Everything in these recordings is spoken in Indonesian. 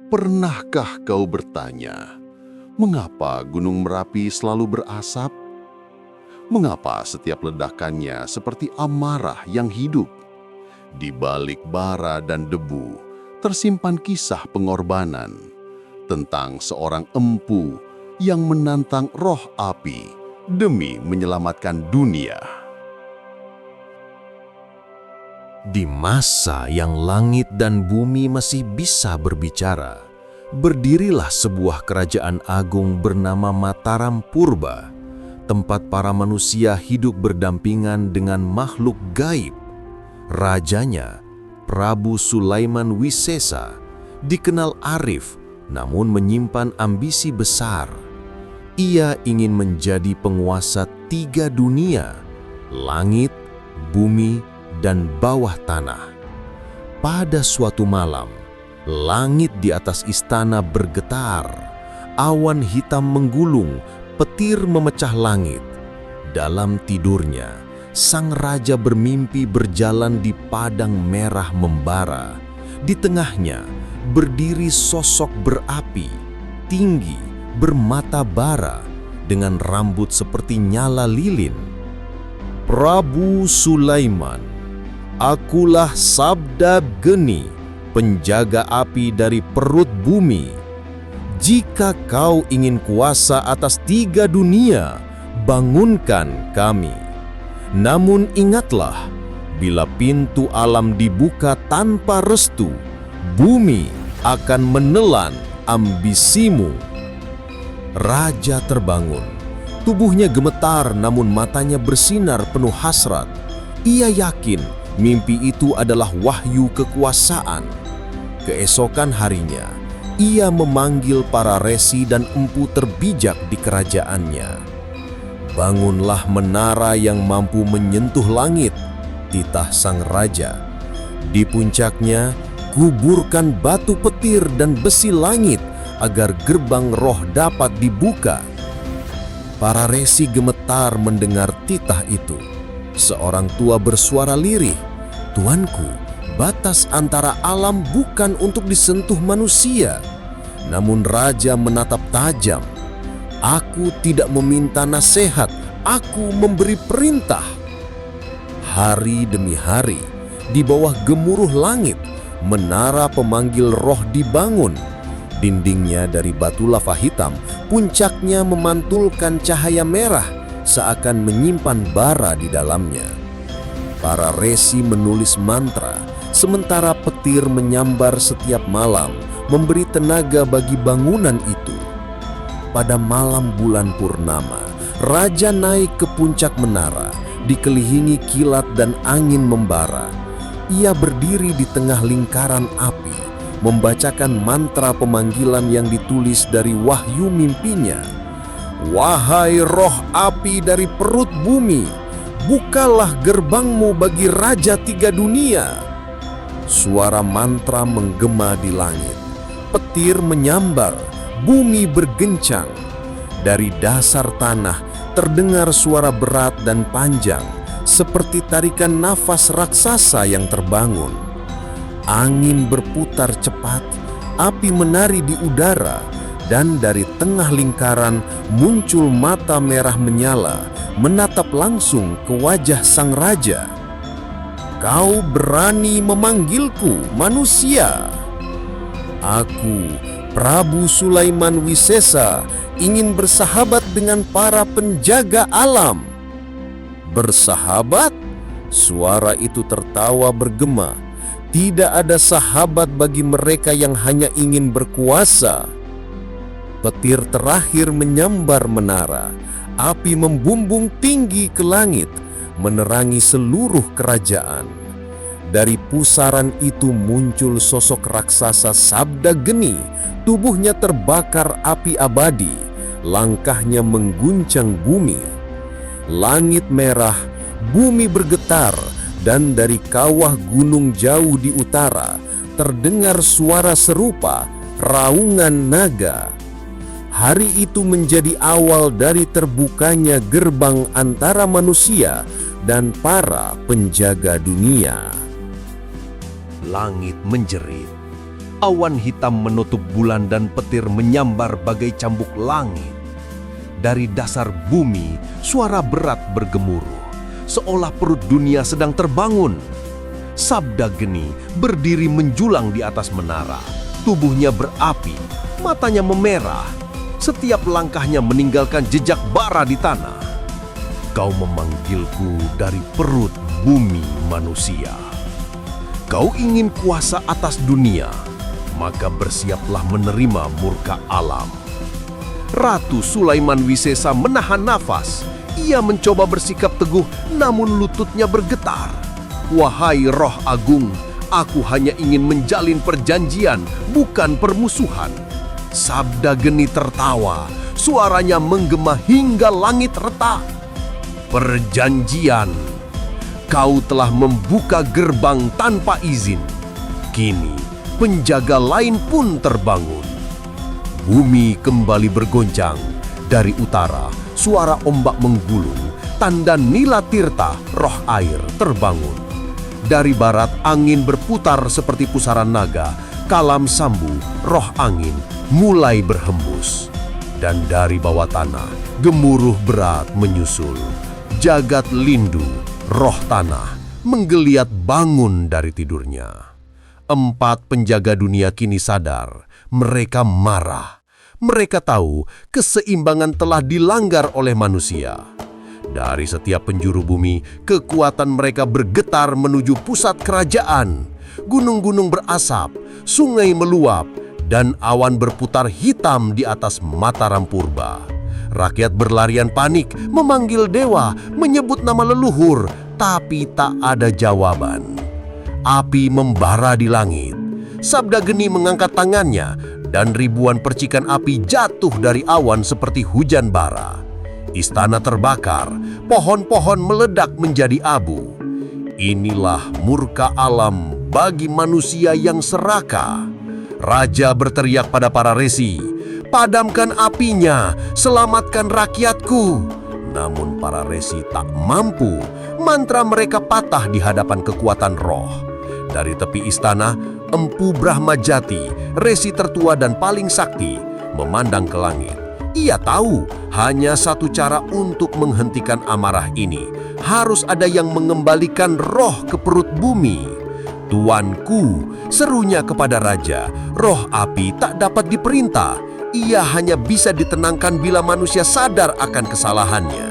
Pernahkah kau bertanya, mengapa Gunung Merapi selalu berasap? Mengapa setiap ledakannya seperti amarah yang hidup? Di balik bara dan debu, tersimpan kisah pengorbanan tentang seorang empu yang menantang roh api demi menyelamatkan dunia. Di masa yang langit dan bumi masih bisa berbicara, berdirilah sebuah kerajaan agung bernama Mataram Purba, tempat para manusia hidup berdampingan dengan makhluk gaib. Rajanya, Prabu Sulaiman Wisesa, dikenal arif namun menyimpan ambisi besar. Ia ingin menjadi penguasa 3 dunia, langit, bumi, dan bawah tanah. Pada suatu malam, langit di atas istana bergetar, awan hitam menggulung, petir memecah langit. Dalam tidurnya, sang raja bermimpi berjalan di padang merah membara. Di tengahnya berdiri sosok berapi, tinggi, bermata bara, dengan rambut seperti nyala lilin. Prabu Sulaiman, akulah Sabda Geni, penjaga api dari perut bumi. Jika kau ingin kuasa atas 3 dunia, bangunkan kami. Namun ingatlah, bila pintu alam dibuka tanpa restu, bumi akan menelan ambisimu. Raja terbangun. Tubuhnya gemetar namun matanya bersinar penuh hasrat. Ia yakin mimpi itu adalah wahyu kekuasaan. Keesokan harinya, ia memanggil para resi dan empu terbijak di kerajaannya. Bangunlah menara yang mampu menyentuh langit, titah sang raja. Di puncaknya, kuburkan batu petir dan besi langit agar gerbang roh dapat dibuka. Para resi gemetar mendengar titah itu. Seorang tua bersuara lirih, "Tuanku, batas antara alam bukan untuk disentuh manusia." Namun raja menatap tajam. "Aku tidak meminta nasihat, aku memberi perintah." Hari demi hari, di bawah gemuruh langit, menara pemanggil roh dibangun. Dindingnya dari batu lava hitam, puncaknya memantulkan cahaya merah, seakan menyimpan bara di dalamnya. Para resi menulis mantra, sementara petir menyambar setiap malam, memberi tenaga bagi bangunan itu. Pada malam bulan purnama, raja naik ke puncak menara, dikelilingi kilat dan angin membara. Ia berdiri di tengah lingkaran api, membacakan mantra pemanggilan yang ditulis dari wahyu mimpinya. "Wahai roh api dari perut bumi, bukalah gerbangmu bagi Raja 3 dunia." Suara mantra menggema di langit. Petir menyambar, bumi bergencang. Dari dasar tanah terdengar suara berat dan panjang, seperti tarikan nafas raksasa yang terbangun. Angin berputar cepat, api menari di udara, dan dari tengah lingkaran muncul mata merah menyala, menatap langsung ke wajah sang raja. "Kau berani memanggilku, manusia? Aku, Prabu Sulaiman Wisesa, ingin bersahabat dengan para penjaga alam." "Bersahabat?" Suara itu tertawa bergema. "Tidak ada sahabat bagi mereka yang hanya ingin berkuasa." Petir terakhir menyambar menara. Api membumbung tinggi ke langit, menerangi seluruh kerajaan. Dari pusaran itu muncul sosok raksasa Sabda Geni. Tubuhnya terbakar api abadi. Langkahnya mengguncang bumi. Langit merah, bumi bergetar, dan dari kawah gunung jauh di utara terdengar suara serupa, raungan naga. Hari itu menjadi awal dari terbukanya gerbang antara manusia dan para penjaga dunia. Langit menjerit, Awan hitam menutup bulan dan petir menyambar bagai cambuk langit. Dari dasar bumi, suara berat bergemuruh, seolah perut dunia sedang terbangun. Sabda Geni berdiri menjulang di atas menara. Tubuhnya berapi, matanya memerah. Setiap langkahnya meninggalkan jejak bara di tanah. Kau memanggilku dari perut bumi manusia. Kau ingin kuasa atas dunia, maka bersiaplah menerima murka alam. Ratu Sulaiman Wisesa menahan nafas. Ia mencoba bersikap teguh, namun lututnya bergetar. Wahai roh agung, aku hanya ingin menjalin perjanjian, bukan permusuhan. Sabda Geni tertawa, suaranya menggema hingga langit retak. Perjanjian. Kau telah membuka gerbang tanpa izin. Kini, penjaga lain pun terbangun. Bumi kembali bergoncang. Dari utara, suara ombak menggulung. Tanda Nila Tirta, roh air, terbangun. Dari barat, angin berputar seperti pusaran naga. Kalam Sambu, roh angin, mulai berhembus. Dan dari bawah tanah, gemuruh berat menyusul. Jagat Lindu, roh tanah, menggeliat bangun dari tidurnya. 4 penjaga dunia kini sadar, mereka marah. Mereka tahu keseimbangan telah dilanggar oleh manusia. Dari setiap penjuru bumi, kekuatan mereka bergetar menuju pusat kerajaan. Gunung-gunung berasap, sungai meluap, dan awan berputar hitam di atas Mataram Purba. Rakyat berlarian panik, memanggil dewa, menyebut nama leluhur, tapi tak ada jawaban. Api membara di langit. Sabda Geni mengangkat tangannya, dan ribuan percikan api jatuh dari awan seperti hujan bara. Istana terbakar, pohon-pohon meledak menjadi abu. Inilah murka alam bagi manusia yang serakah. Raja berteriak pada para resi, "Padamkan apinya, selamatkan rakyatku." Namun para resi tak mampu, mantra mereka patah di hadapan kekuatan roh. Dari tepi istana, Empu Brahmajati, resi tertua dan paling sakti, memandang ke langit. Ia tahu hanya satu cara untuk menghentikan amarah ini. Harus ada yang mengembalikan roh ke perut bumi. "Tuanku," serunya kepada raja, "roh api tak dapat diperintah. Ia hanya bisa ditenangkan bila manusia sadar akan kesalahannya.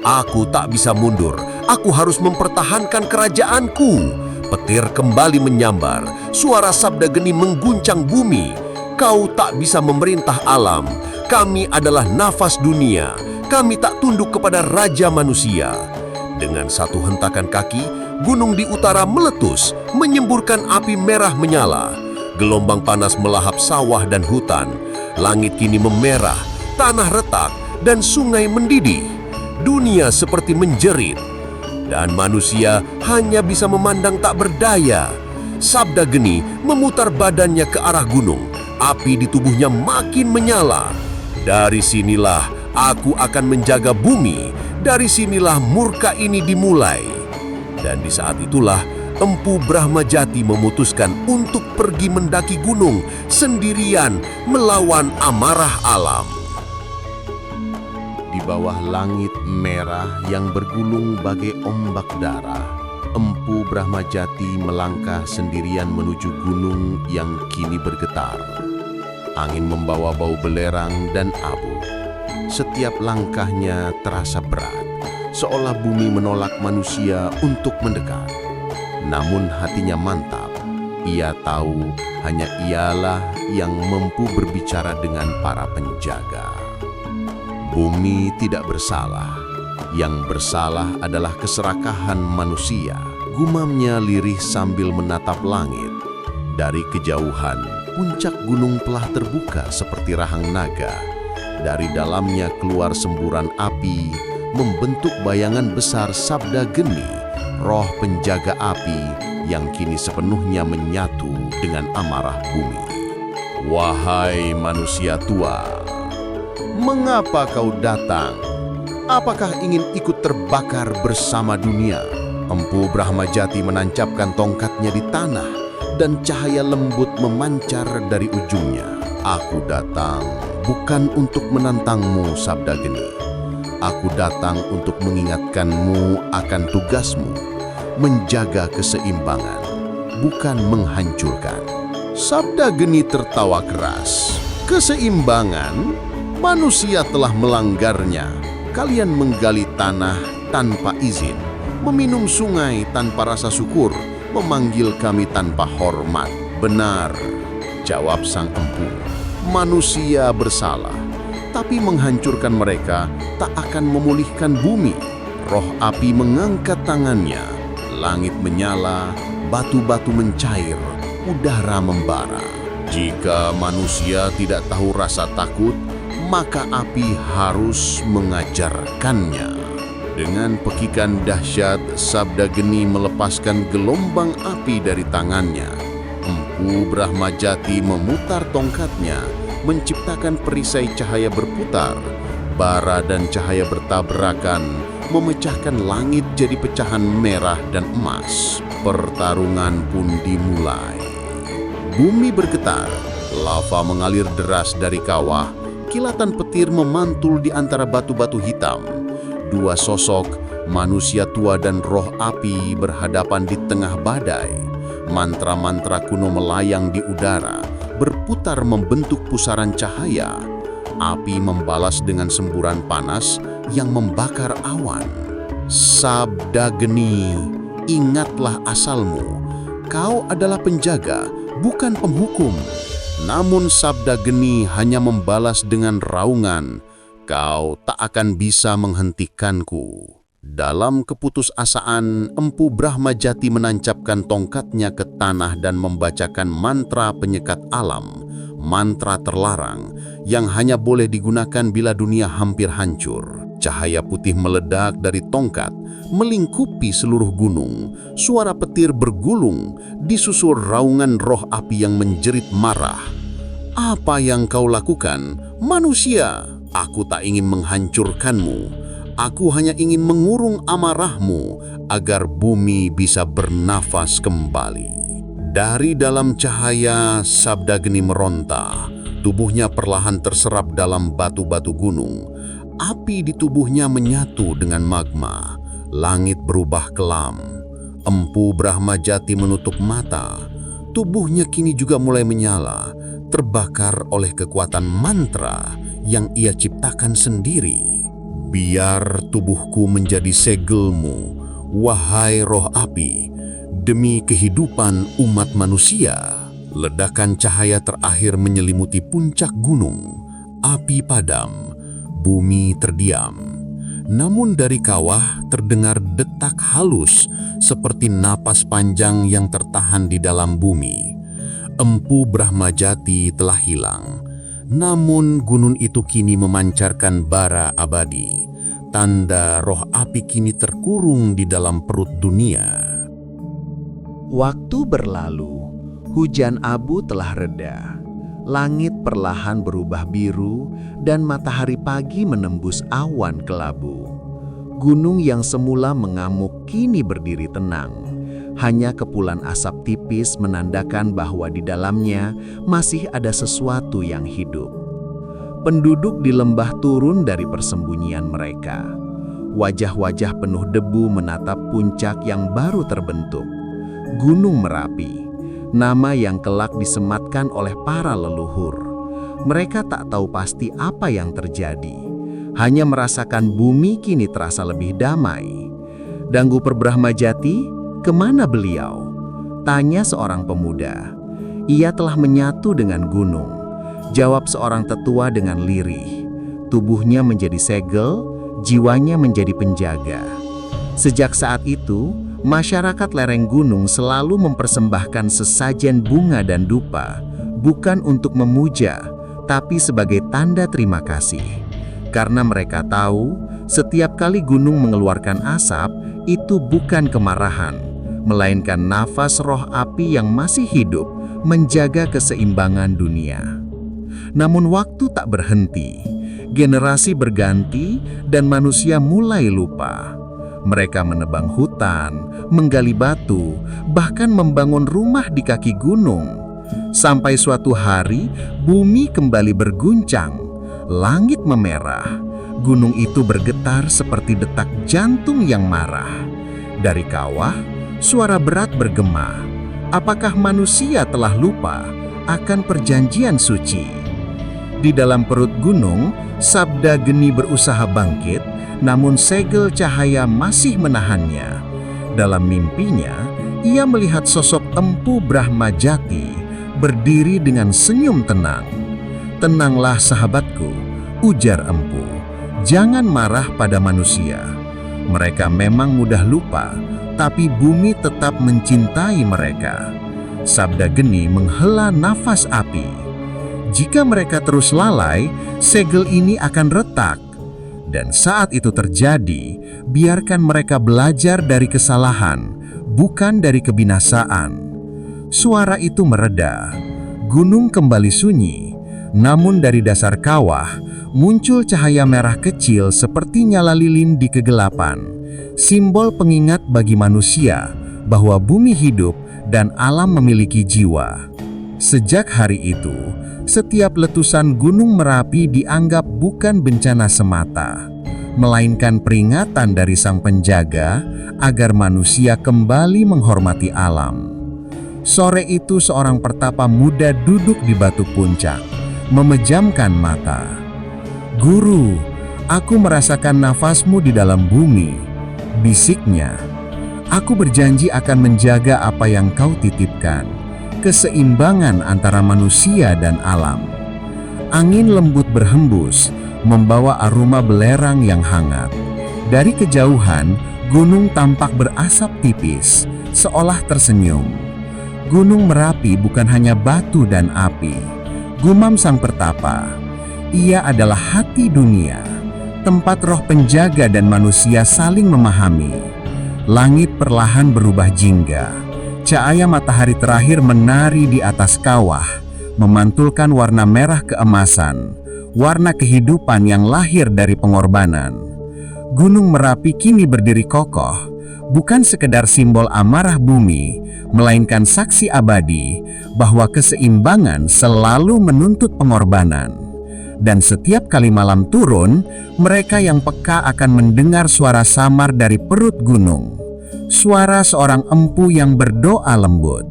Aku tak bisa mundur, aku harus mempertahankan kerajaanku." Petir kembali menyambar, suara Sabda Geni mengguncang bumi. "Kau tak bisa memerintah alam, kami adalah nafas dunia, kami tak tunduk kepada raja manusia." Dengan satu hentakan kaki, gunung di utara meletus, menyemburkan api merah menyala. Gelombang panas melahap sawah dan hutan. Langit kini memerah, tanah retak, dan sungai mendidih. Dunia seperti menjerit, dan manusia hanya bisa memandang tak berdaya. Sabda Geni memutar badannya ke arah gunung. Api di tubuhnya makin menyala. "Dari sinilah aku akan menjaga bumi. Dari sinilah murka ini dimulai." Dan di saat itulah Empu Brahmajati memutuskan untuk pergi mendaki gunung sendirian melawan amarah alam. Di bawah langit merah yang bergulung bagai ombak darah, Empu Brahmajati melangkah sendirian menuju gunung yang kini bergetar. Angin membawa bau belerang dan abu. Setiap langkahnya terasa berat, seolah bumi menolak manusia untuk mendekat. Namun hatinya mantap. Ia tahu hanya ialah yang mampu berbicara dengan para penjaga. Bumi tidak bersalah. Yang bersalah adalah keserakahan manusia. Gumamnya lirih sambil menatap langit. Dari kejauhan, puncak gunung telah terbuka seperti rahang naga. Dari dalamnya keluar semburan api, membentuk bayangan besar Sabda Geni, roh penjaga api yang kini sepenuhnya menyatu dengan amarah bumi. "Wahai manusia tua, mengapa kau datang? Apakah ingin ikut terbakar bersama dunia?" Empu Brahmajati menancapkan tongkatnya di tanah. dan cahaya lembut memancar dari ujungnya. Aku datang bukan untuk menantangmu, Sabda Geni. Aku datang untuk mengingatkanmu akan tugasmu, menjaga keseimbangan, bukan menghancurkan. Sabda Geni tertawa keras. Keseimbangan? Manusia telah melanggarnya. Kalian menggali tanah tanpa izin, meminum sungai tanpa rasa syukur, memanggil kami tanpa hormat. Benar, jawab sang empu. Manusia bersalah, tapi menghancurkan mereka tak akan memulihkan bumi. Roh api mengangkat tangannya, langit menyala, batu-batu mencair, udara membara. Jika manusia tidak tahu rasa takut, maka api harus mengajarkannya. Dengan pekikan dahsyat, Sabda Geni melepaskan gelombang api dari tangannya. Empu Brahmajati memutar tongkatnya, menciptakan perisai cahaya berputar. Bara dan cahaya bertabrakan, memecahkan langit jadi pecahan merah dan emas. Pertarungan pun dimulai. Bumi bergetar, lava mengalir deras dari kawah, kilatan petir memantul di antara batu-batu hitam. Dua sosok, manusia tua dan roh api, berhadapan di tengah badai. Mantra-mantra kuno melayang di udara, berputar membentuk pusaran cahaya. Api membalas dengan semburan panas yang membakar awan. Sabda Geni, ingatlah asalmu. Kau adalah penjaga, bukan penghukum. Namun Sabda Geni hanya membalas dengan raungan, kau tak akan bisa menghentikanku. Dalam keputusasaan, Empu Brahmajati menancapkan tongkatnya ke tanah dan membacakan mantra penyekat alam, mantra terlarang yang hanya boleh digunakan bila dunia hampir hancur. Cahaya putih meledak dari tongkat, melingkupi seluruh gunung. Suara petir bergulung, disusul raungan roh api yang menjerit marah. Apa yang kau lakukan, manusia? Aku tak ingin menghancurkanmu. Aku hanya ingin mengurung amarahmu agar bumi bisa bernafas kembali. Dari dalam cahaya, Sabda Geni meronta. Tubuhnya perlahan terserap dalam batu-batu gunung. Api di tubuhnya menyatu dengan magma. Langit berubah kelam. Empu Brahmajati menutup mata. Tubuhnya kini juga mulai menyala, terbakar oleh kekuatan mantra yang ia ciptakan sendiri. Biar tubuhku menjadi segelmu, wahai roh api, demi kehidupan umat manusia. Ledakan cahaya terakhir menyelimuti puncak gunung. Api padam, bumi terdiam. Namun dari kawah terdengar detak halus seperti napas panjang yang tertahan di dalam bumi. Empu Brahmajati telah hilang. Namun gunung itu kini memancarkan bara abadi. Tanda roh api kini terkurung di dalam perut dunia. Waktu berlalu, hujan abu telah reda. Langit perlahan berubah biru dan matahari pagi menembus awan kelabu. Gunung yang semula mengamuk kini berdiri tenang. Hanya kepulan asap tipis menandakan bahwa di dalamnya masih ada sesuatu yang hidup. Penduduk di lembah turun dari persembunyian mereka. Wajah-wajah penuh debu menatap puncak yang baru terbentuk. Gunung Merapi, nama yang kelak disematkan oleh para leluhur. Mereka tak tahu pasti apa yang terjadi. Hanya merasakan bumi kini terasa lebih damai. Dangguper Brahmajati, kemana beliau? Tanya seorang pemuda. Ia telah menyatu dengan gunung. Jawab seorang tetua dengan lirih. Tubuhnya menjadi segel, jiwanya menjadi penjaga. Sejak saat itu, masyarakat lereng gunung selalu mempersembahkan sesajen bunga dan dupa, bukan untuk memuja, tapi sebagai tanda terima kasih. Karena mereka tahu, setiap kali gunung mengeluarkan asap, itu bukan kemarahan, melainkan nafas roh api yang masih hidup menjaga keseimbangan dunia. Namun waktu tak berhenti, generasi berganti dan manusia mulai lupa. Mereka menebang hutan, menggali batu, bahkan membangun rumah di kaki gunung. Sampai suatu hari, bumi kembali berguncang, langit memerah. Gunung itu bergetar seperti detak jantung yang marah. Dari kawah, suara berat bergema. Apakah manusia telah lupa akan perjanjian suci? Di dalam perut gunung, sabda geni berusaha bangkit, namun segel cahaya masih menahannya. Dalam mimpinya, ia melihat sosok Empu Brahmajati berdiri dengan senyum tenang. "Tenanglah sahabatku," ujar Empu. "Jangan marah pada manusia. Mereka memang mudah lupa, tapi bumi tetap mencintai mereka." Sabda geni menghela nafas api. Jika mereka terus lalai, segel ini akan retak. Dan saat itu terjadi, biarkan mereka belajar dari kesalahan, bukan dari kebinasaan. Suara itu mereda. Gunung kembali sunyi. Namun dari dasar kawah, muncul cahaya merah kecil seperti nyala lilin di kegelapan. Simbol pengingat bagi manusia bahwa bumi hidup dan alam memiliki jiwa. Sejak hari itu, setiap letusan Gunung Merapi dianggap bukan bencana semata, melainkan peringatan dari Sang Penjaga agar manusia kembali menghormati alam. Sore itu seorang pertapa muda duduk di batu puncak, memejamkan mata. "Guru, aku merasakan nafasmu di dalam bumi," bisiknya. "Aku berjanji akan menjaga apa yang kau titipkan. Keseimbangan antara manusia dan alam." Angin lembut berhembus, membawa aroma belerang yang hangat. Dari kejauhan, gunung tampak berasap tipis, seolah tersenyum. Gunung Merapi bukan hanya batu dan api, gumam sang pertapa. Ia adalah hati dunia, tempat roh penjaga dan manusia saling memahami. Langit perlahan berubah jingga. Cahaya matahari terakhir menari di atas kawah, memantulkan warna merah keemasan, warna kehidupan yang lahir dari pengorbanan. Gunung Merapi kini berdiri kokoh, bukan sekedar simbol amarah bumi, melainkan saksi abadi bahwa keseimbangan selalu menuntut pengorbanan. Dan setiap kali malam turun, mereka yang peka akan mendengar suara samar dari perut gunung. Suara seorang empu yang berdoa lembut.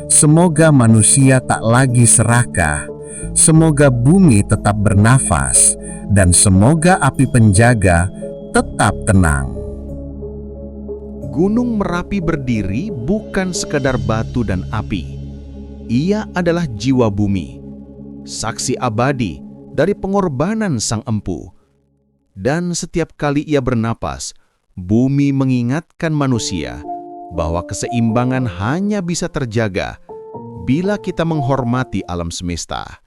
Semoga manusia tak lagi serakah, semoga bumi tetap bernafas, dan semoga api penjaga tetap tenang. Gunung Merapi berdiri bukan sekedar batu dan api. Ia adalah jiwa bumi, saksi abadi dari pengorbanan sang empu. Dan setiap kali ia bernapas, bumi mengingatkan manusia bahwa keseimbangan hanya bisa terjaga bila kita menghormati alam semesta.